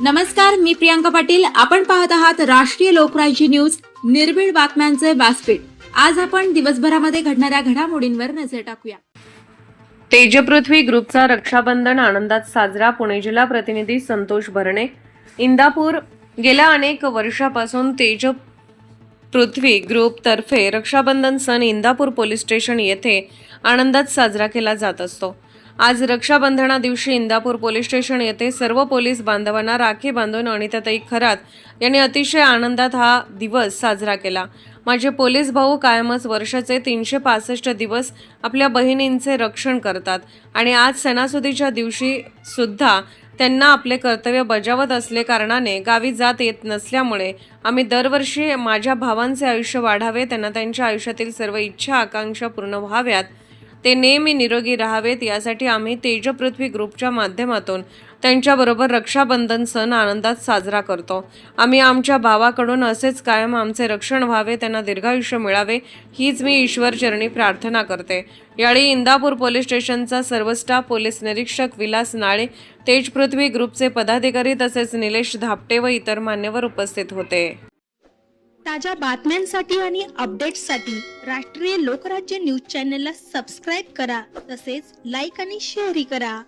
नमस्कार, मी प्रियांका पाटील. आपण पाहत आहात राष्ट्रीय लोकराज्य न्यूज, निर्भीड बातम्यांचे व्यासपीठ. आज आपण दिवसभरामध्ये घडणाऱ्या घडामोडींवर नजर टाकूया. तेजपृथ्वी ग्रुपचा रक्षाबंधन आनंदात साजरा. पुणे जिल्हा प्रतिनिधी संतोष भरणे. इंदापूर. गेल्या अनेक वर्षापासून तेजपृथ्वी ग्रुप तर्फे रक्षाबंधन सण इंदापूर पोलीस स्टेशन येथे आनंदात साजरा केला जात असतो. आज रक्षाबंधना दिवशी इंदापूर पोलीस स्टेशन येथे सर्व पोलीस बांधवांना राखी बांधून अनिताताई खरात यांनी अतिशय आनंदात हा दिवस साजरा केला. माझे पोलीस भाऊ कायमच वर्षाचे 365 दिवस आपल्या बहिणींचे रक्षण करतात आणि आज सणासुदीच्या दिवशी सुद्धा त्यांना आपले कर्तव्य बजावत असले कारणाने गावी जात येत नसल्यामुळे आम्ही दरवर्षी माझ्या भावांचे आयुष्य वाढावे, त्यांना त्यांच्या आयुष्यातील सर्व इच्छा आकांक्षा पूर्ण व्हाव्यात, ते नेहमी निरोगी राहावेत यासाठी आम्ही तेजपृथ्वी ग्रुपच्या माध्यमातून त्यांच्याबरोबर रक्षाबंधन सण आनंदात साजरा करतो. आम्ही आमच्या भावाकडून असेच कायम आमचे रक्षण व्हावे, त्यांना दीर्घायुष्य मिळावे हीच मी ईश्वरचरणी प्रार्थना करते. यावेळी इंदापूर पोलीस स्टेशनचा सर्व स्टाफ, पोलीस निरीक्षक विलास नाळे, तेजपृथ्वी ग्रुपचे पदाधिकारी तसेच निलेश धापटे व इतर मान्यवर उपस्थित होते. ताज्या बातम्यांसाठी आणि अपडेट्ससाठी राष्ट्रीय लोकराज्य न्यूज चॅनलला सबस्क्राईब करा, तसेच लाईक आणि शेअरही करा.